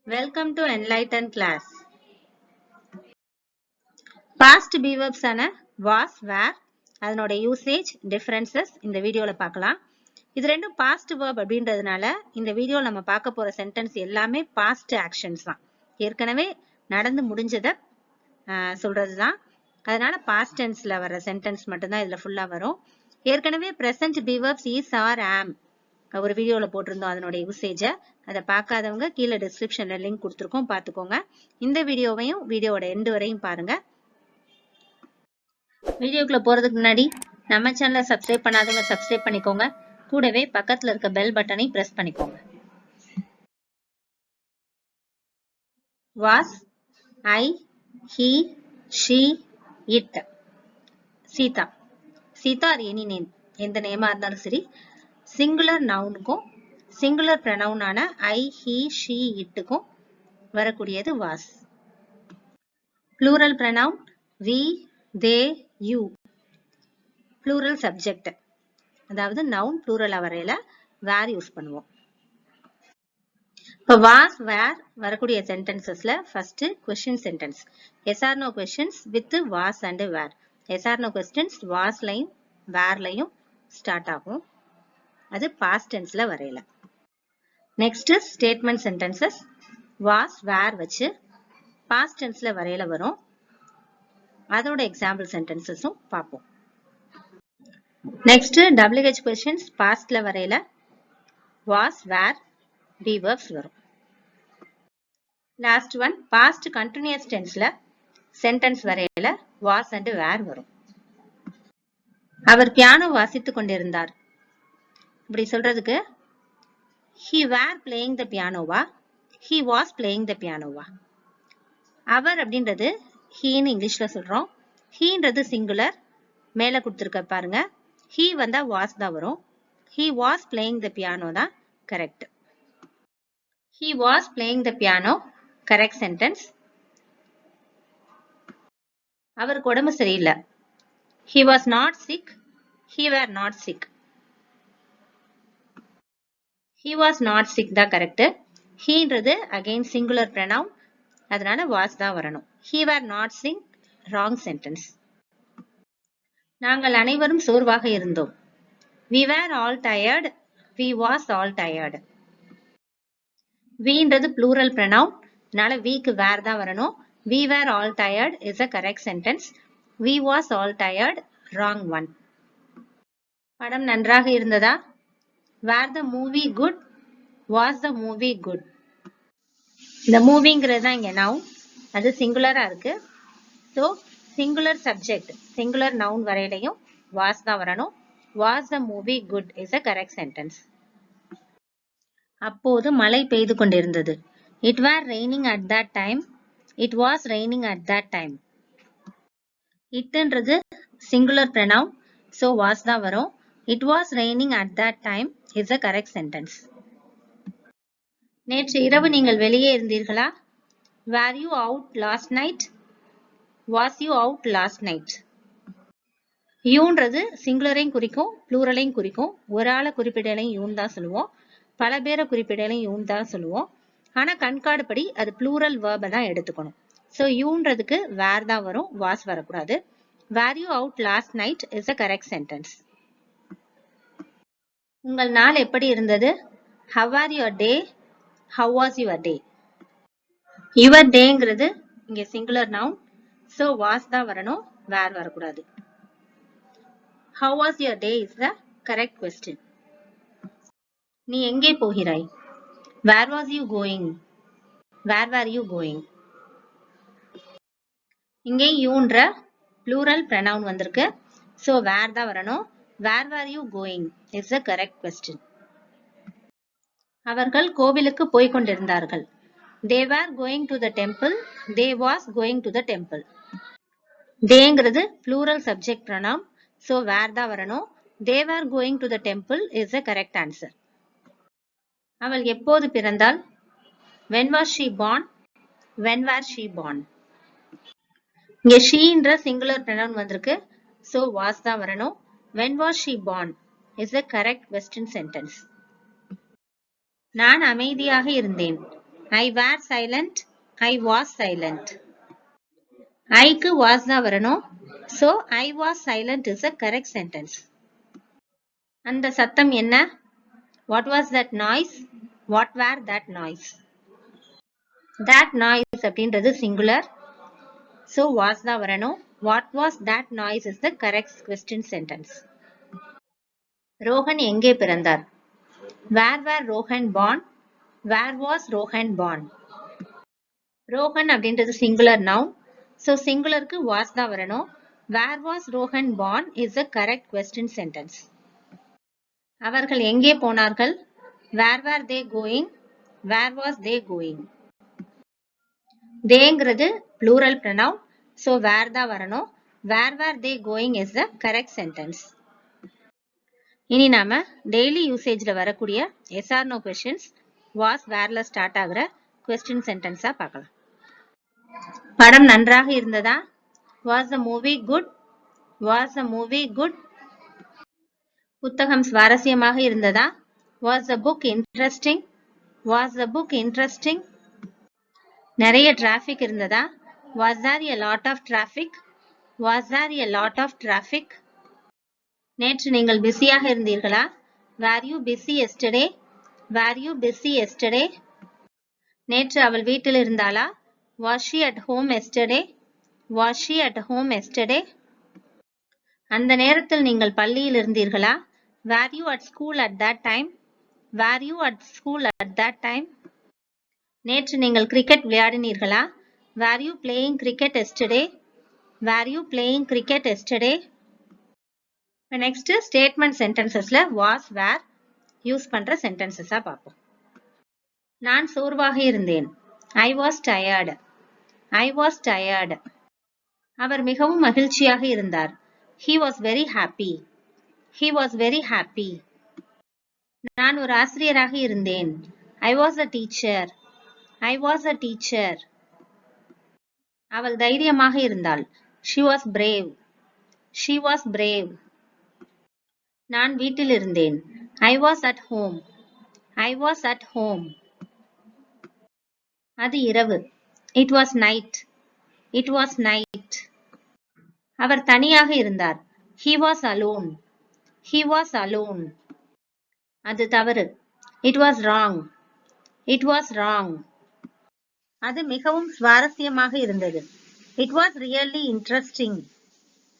Welcome to enlighten class. Past be verbs ஆன was, were, அதனோட usage, differences இந்த வீடியோல பார்க்கலாம். இது ரெண்டும் past verb அப்படின்றதுனால இந்த வீடியோல நம்ம பார்க்க போற sentence எல்லாமே past actions தான். ஏற்கனவே நடந்து முடிஞ்சதை சொல்றது தான். அதனால past tenseல வர sentence மட்டும்தான் இதுல ஃபுல்லா வரும். ஏற்கனவே present be verbs is, are, am ஒரு வீடியோல போட்டிருந்தோம் அதனோட யூசேஜை. அதை பார்க்காதவங்க கீழே டிஸ்கிரிப்ஷன்ல லிங்க் கொடுத்துருக்கோம், பார்த்துக்கோங்க. இந்த வீடியோவையும் வீடியோவோட எண்டு வரையும் பாருங்க. வீடியோக்குள்ள போறதுக்கு முன்னாடி நம்ம சேனலை சப்ஸ்கிரைப் பண்ணாதவங்க சப்ஸ்கிரைப் பண்ணிக்கோங்க. கூடவே பக்கத்துல இருக்க பெல் பட்டனை பிரஸ் பண்ணிக்கோங்க. was, I, he, she, it. Sita. Sita are any name, எந்த நேமா இருந்தாலும் சரி, சிங்குலர் நவுனுக்கும் சிங்குலர் ப்ரொனவுனான ஐ, ஹி, ஷி, இட்டுக்கும் வரக்கூடியது was. Plural pronoun we, they, you. Plural subject, அதாவது நவுன் ப்ளூரலா வரையில வேர் யூஸ் பண்ணுவோம். இப்போ வாஸ், வேர் வரக்கூடிய சென்டென்சஸ்ல first question sentence, yes or no questions with was and were. Yes or no questions வாஸ்லையும் வேர்லையும் ஸ்டார்ட் ஆகும். அது பாஸ்ட் டென்ஸ்ல வரையல. நெக்ஸ்ட் ஸ்டேட்மெண்ட் சென்டென்சஸ் வாஸ், வேர் வச்சு பாஸ்ட் டென்ஸ்ல வரையல வரும். அதோட எக்ஸாம்பிள் சென்டென்சஸும் பார்ப்போம். நெக்ஸ்ட் WH கொஸ்டின்ஸ் பாஸ்ட்ல வரையல வாஸ், வேர், be verbs வரும். லாஸ்ட் ஒன் பாஸ்ட் கண்டினியூஸ் டென்ஸ்ல சென்டென்ஸ் வரையல வாஸ் அண்ட் வேர் வரும். அவர் பியானோ வாசித்துக் கொண்டிருந்தார். இப்படி சொல்றதுக்கு he were playing the pianoவா, he was playing the pianoவா. அவர் அப்படின்றது heன்னு இங்கிலீஷ்ல சொல்றோம். heன்றது சிங்குலர், மேல கொடுத்திருக்க பாருங்க. he வந்தா was தான் வரும். he was playing the piano தான் correct. he was playing the piano correct sentence. அவருக்கு உடம்பு சரியில்லை. he was not sick, he were not sick. he was not sick தான் கரெக்ட். heன்றது அகைன் சிங்குலர் ப்ரொனவுன், அதனால was தான் வரணும். he were not sick, wrong sentence. நாங்கள் அனைவரும் சோர்வாக இருந்தோம். we were all tired, we was all tired. weன்றது plural pronoun, அதனால weக்கு were தான் வரணும். we were all tired is a correct sentence. we was all tired, wrong one. படம் நன்றாக இருந்ததா? were the movie good, was the movie good. இந்த மூவிங்கிறது தான் இங்க noun, அது சிங்குலரா இருக்கு. So singular subject singular noun வரையிலையும் வாஸ் தான் வரணும். Was the movie good is a correct sentence. அப்போது மழை பெய்து கொண்டிருந்தது. It were raining at that time, it was raining at that time. இட்ன்றது சிங்குலர் ப்ரொனவுன், ஸோ வாஸ் தான் வரும். It was raining at that time is a correct sentence. நேற்று இரவு நீங்கள் வெளியே இருந்தீர்களா? were you out last night, was you out last night. யூன்றது சிங்குலரையும் குறிக்கும் ப்ளூரலையும் குறிக்கும். ஒரு ஆளை குறிப்பிடலையும் யூன் தான் சொல்லுவோம், பல பேரை குறிப்பிடலையும் யூன் தான் சொல்லுவோம். ஆனா கண்காடு படி அது ப்ளூரல் வேர்பை தான் எடுத்துக்கணும். ஸோ யூன்றதுக்கு வேர் தான் வரும், வாஸ் வரக்கூடாது. were you out last night is a correct sentence. உங்கள் நாள் எப்படி இருந்தது? how are your day, how was your day. your dayங்கிறது இங்க சிங்குலர் நவுன், ஸோ வாஸ் தான் வரணும், வேர் வரக்கூடாது. how was your day is the correct question. நீ எங்கே போகிறாய்? where was you going, where were you going. இங்கே யூன்ற ப்ளூரல் ப்ரொனவுன் வந்திருக்கு, so where தான் வரணும். where were you going is the correct question. அவர்கள் கோவிலுக்கு போய் கொண்டிருந்தார்கள். they were going to the temple, they was going to the temple. theyங்கிறது plural subject pronoun, so were தான் வரணும். they were going to the temple is the correct answer. அவள் எப்போது பிறந்தாள்? when was she born, when were she born. இங்க sheன்ற singular pronoun வந்திருக்கு, so was தான் வரணும். when was she born is the correct question sentence. நான் அமைதியாக இருந்தேன். I were silent. I was silent. ஐக்கு was தான் வரணும். So, I was silent is a correct sentence. அந்த சத்தம் என்ன? What was that noise? What were that noise? That noise அப்படின்றது singular. So, was தான் வரணும். What was that noise is the correct question sentence. Rohan எங்கே பிறந்தார்? Where were Rohan born? Where was Rohan born? Rohan அப்படின்றது singular noun. So, singularக்கு was தான் வரணும். Where was Rohan born is the correct question sentence. அவர்கள் எங்கே போனார்கள்? Where were they going? Where was they going? தேங்கிறது plural pronoun. So, where தான் வரணும். Where were they going is the correct sentence. இனி நாம daily யூசேஜ்ல வரக்கூடிய yes or no questions was வேர்ல ஸ்டார்ட் ஆகுற கொஸ்டின் சென்டென்ஸா பார்க்கலாம். படம் நன்றாக இருந்ததா? Was the movie good? Was the movie good? புத்தகம் சுவாரஸ்யமாக இருந்ததா? Was the book interesting? Was the book interesting? நிறைய டிராஃபிக் இருந்ததா? Was there a lot of traffic? Was there a lot of traffic? நேற்று நீங்கள் பிஸியாக இருந்தீர்களா? Were you busy yesterday? Were you busy yesterday? நேற்று அவள் வீட்டில் இருந்தாளா? Was she at home yesterday? Was she at home yesterday? அந்த நேரத்தில் நீங்கள் பள்ளியில் இருந்தீர்களா? Were you at school at that time? Were you at school at that time? நேற்று நீங்கள் cricket விளையாடினீர்களா? Were you playing cricket yesterday? Were you playing cricket yesterday? Next statement சென்டென்சஸ்ல was were use பண்ற சென்டென்சஸா பார்ப்போம். நான் சோர்வாக இருந்தேன். I was tired. I was tired. அவர் மிகவும் மகிழ்ச்சியாக இருந்தார். He was very happy. He was very happy. நான் ஒரு ஆசிரியராக இருந்தேன். I was a teacher. I was a teacher. அவள் தைரியமாக இருந்தாள். She was brave. She was brave. நான் வீட்டில் இருந்தேன். I was at home. I was at home. அது இரவு. It was night. It was night. அவர் தனியாக இருந்தார். He was alone. He was alone. அது தவறு. It was wrong. It was wrong. அது மிகவும் சுவாரஸ்யமாக இருந்தது. It was really interesting.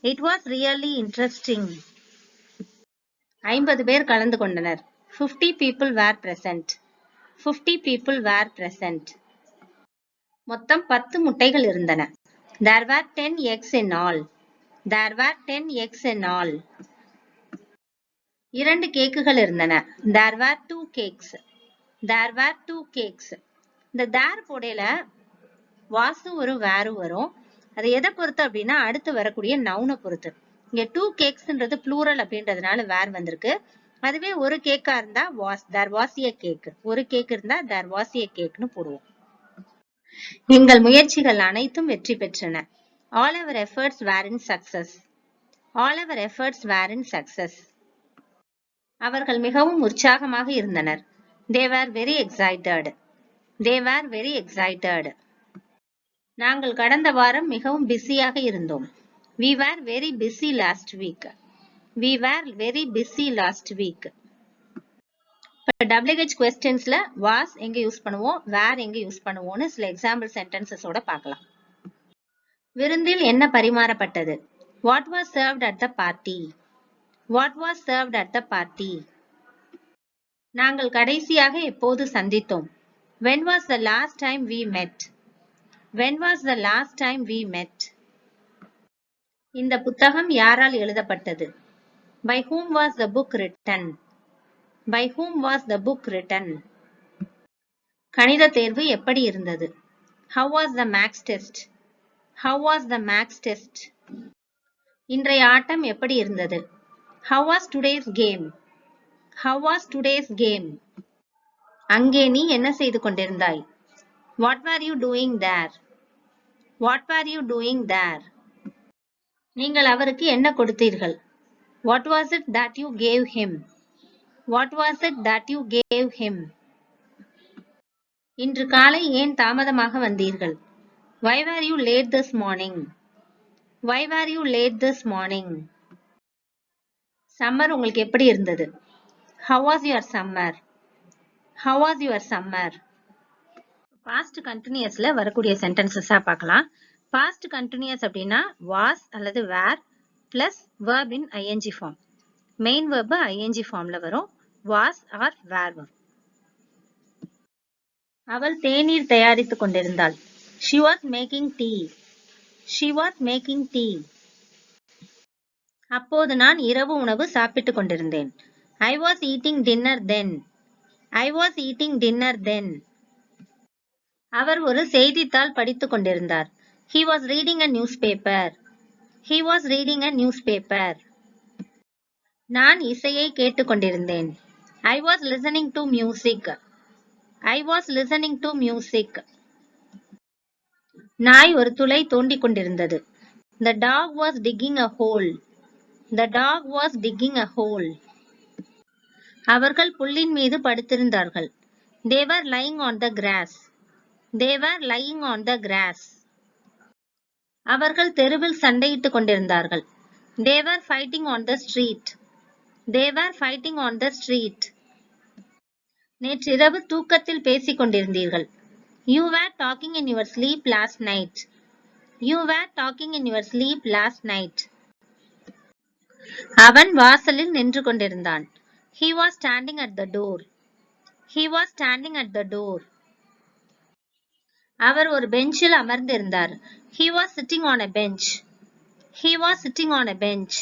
It was really interesting. 50 பேர் கலந்து கொண்டனர். 50 people were present. 50 people were present. மொத்தம் 10 முட்டைகள் இருந்தன. There were 10 eggs in all. There were 10 eggs in all. 2 கேக்குகள் இருந்தன. There were 2 cakes. There were 2 cakes. இந்த there போடையில வாசு ஒரு வேறு வரும். அது எதை பொறுத்து அப்படின்னா அடுத்து வரக்கூடிய நவுனை பொறுத்து. இங்க 2 கேக்ஸ்ன்றது ப்ளூரல் அப்படின்றதுனால வேர் வந்திருக்கு. அதுவே ஒரு கேக்கா இருந்தா was there was a cake. ஒரு கேக் இருந்தா there was a cakeன்னு போடுவோம். எங்கள் முயற்சிகள் அனைத்தும் வெற்றி பெற்றன. All our efforts were in success. All our efforts were in success. அவர்கள் மிகவும் உற்சாகமாக இருந்தனர். They were very excited. They were very excited. நாங்கள் கடந்த வாரம் மிகவும் பிஸியாக இருந்தோம். We were very busy last week. We were very busy last week. WH questions-ல was எங்க யூஸ் பண்ணுவோம், where எங்க யூஸ் பண்ணுவோம்னு சில எக்ஸாம்பிள் சென்டென்சஸோட பார்க்கலாம். விருந்தில் என்ன பரிமாறப்பட்டது? What was served at the party? What was served at the party? நாங்கள் கடைசியாக எப்போது சந்தித்தோம்? When was the last time we met? When was the last time we met? இந்த புத்தகம் யாரால் எழுதப்பட்டது? By whom was the book written? By whom was the book written? கணித தேர்வு எப்படி இருந்தது? How was the maths test? How was the maths test? இன்றைய ஆட்டம் எப்படி இருந்தது? How was today's game? How was today's game? அங்கே நீ என்ன செய்து கொண்டிருந்தாய்? What were you doing there? What were you doing there? நீங்கள் அவருக்கு என்ன கொடுத்தீர்கள்? What was it that you gave him? What was it that you gave him? இன்று காலை ஏன் தாமதமாக வந்தீர்கள்? Why were you late this morning? Why were you late this morning? Summer உங்களுக்கு எப்படி இருந்தது? How was your summer? How was your summer? Past கண்டினியூஸ்ல வரக்கூடிய சென்டென்சஸா பார்க்கலாம். பாஸ்ட் கண்டினியூஸ் அப்படின்னா was அல்லது were plus verb in ing form. Main verb ing ஃபார்ம்ல வரும். was or were வரும். அவள் தேநீர் தயாரித்துக் கொண்டிருந்தாள். She was making tea. She was making tea. அப்போது நான் இரவு உணவு சாப்பிட்டுக் கொண்டிருந்தேன். I was eating dinner then. I was eating dinner then. அவர் ஒரு செய்தித்தாள் படித்துக் கொண்டிருந்தார். He was reading a newspaper. He was reading a newspaper. நான் இசையை கேட்டுக் கொண்டிருந்தேன். I was listening to music. I was listening to music. நாய் ஒரு துளை தோண்டிக் கொண்டிருந்தது. The dog was digging a hole. The dog was digging a hole. அவர்கள் புல்லின் மீது படுத்திருந்தார்கள். They were lying on the grass. They were lying on the grass. அவர்கள் தெருவில் சண்டையிட்டுக் கொண்டிருந்தார்கள். They were fighting on the street. They were fighting on the street. நேற்றிரவு தூக்கத்தில் பேசிக் கொண்டிருந்தீர்கள். You were talking in your sleep last night. You were talking in your sleep last night. அவன் வாசலில் நின்று கொண்டிருந்தான். He was standing at the door. He was standing at the door. அவர் ஒரு பெஞ்சில் அமர்ந்திருந்தார். He was sitting on a bench. He was sitting on a bench.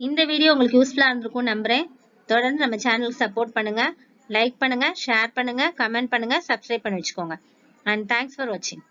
இந்த video உங்களுக்கு யூஸ்ஃபுல்லா இருந்திருக்கும் நம்புறேன். தொடர்ந்து நம்ம சேனலுக்கு சப்போர்ட் பண்ணுங்க. லைக் பண்ணுங்க, ஷேர் பண்ணுங்க, கமெண்ட் பண்ணுங்க, சப்ஸ்கிரைப் பண்ணி வச்சுக்கோங்க. And thanks for watching.